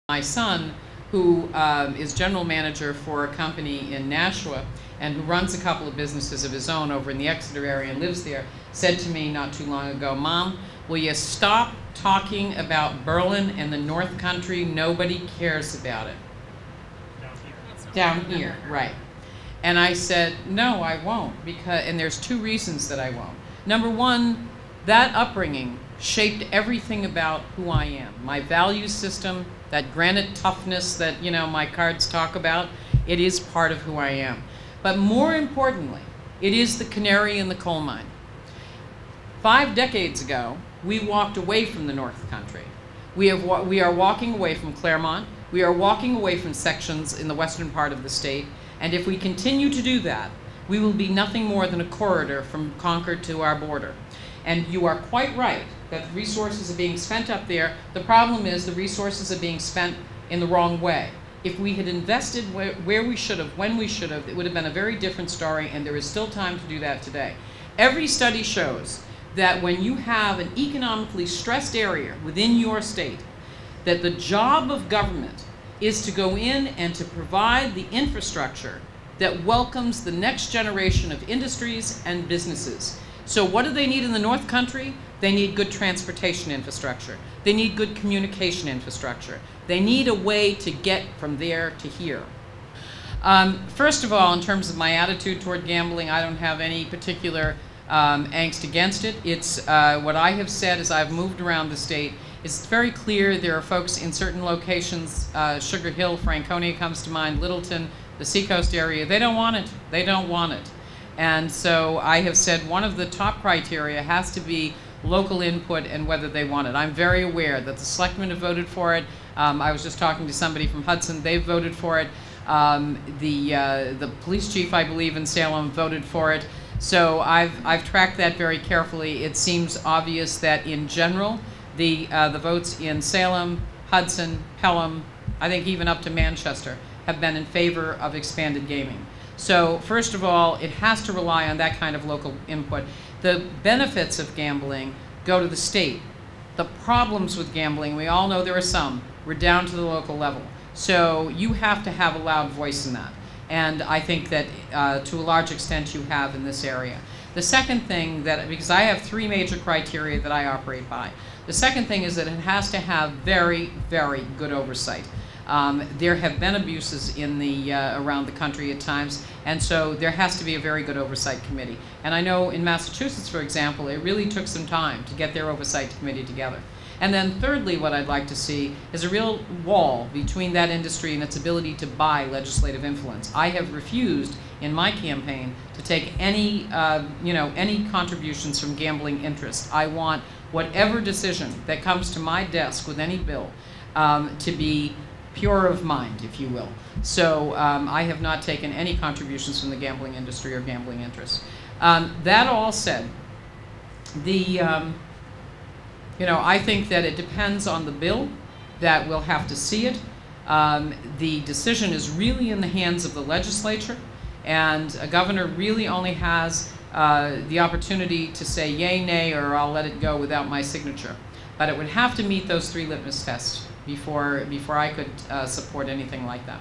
My son, who is general manager for a company in Nashua and who runs a couple of businesses of his own over in the Exeter area and lives there, said to me not too long ago, "Mom, will you stop talking about Berlin and the North Country? Nobody cares about it." Down here, right. And I said, no, I won't, and there's two reasons that I won't. Number one, that upbringing shaped everything about who I am. My value system, that granite toughness that, my cards talk about, it is part of who I am. But more importantly, it is the canary in the coal mine. 5 decades ago, we walked away from the North Country. We are walking away from Claremont. We are walking away from sections in the western part of the state. And if we continue to do that, we will be nothing more than a corridor from Concord to our border. And you are quite right that resources are being spent up there. The problem is the resources are being spent in the wrong way. If we had invested where we should have, when we should have, it would have been a very different story, and there is still time to do that today. Every study shows that when you have an economically stressed area within your state, that the job of government is to go in and to provide the infrastructure that welcomes the next generation of industries and businesses. So what do they need in the North Country? They need good transportation infrastructure. They need good communication infrastructure. They need a way to get from there to here. First of all, in terms of my attitude toward gambling, I don't have any particular angst against it. It's what I have said as I've moved around the state. It's very clear there are folks in certain locations, Sugar Hill, Franconia comes to mind, Littleton, the Seacoast area, they don't want it. They don't want it. And so I have said one of the top criteria has to be local input and whether they want it. I'm very aware that the selectmen have voted for it. I was just talking to somebody from Hudson, they've voted for it. The police chief, I believe, in Salem voted for it. So I've tracked that very carefully. It seems obvious that in general, the votes in Salem, Hudson, Pelham, I think even up to Manchester, have been in favor of expanded gaming. So first of all, it has to rely on that kind of local input. The benefits of gambling go to the state. The problems with gambling, we all know there are some, we're down to the local level. So you have to have a loud voice in that. And I think that to a large extent you have in this area. The second thing because I have 3 major criteria that I operate by. The second thing is that it has to have very, very good oversight. There have been abuses in around the country at times, and so there has to be a very good oversight committee. And I know in Massachusetts, for example, it really took some time to get their oversight committee together. And then thirdly, what I'd like to see is a real wall between that industry and its ability to buy legislative influence. I have refused in my campaign to take any contributions from gambling interests. I want whatever decision that comes to my desk with any bill to be pure of mind, if you will. So I have not taken any contributions from the gambling industry or gambling interests. That all said, I think that it depends on the bill, that we'll have to see it. The decision is really in the hands of the legislature, and a governor really only has the opportunity to say yay, nay, or I'll let it go without my signature. But it would have to meet those 3 litmus tests before I could support anything like that.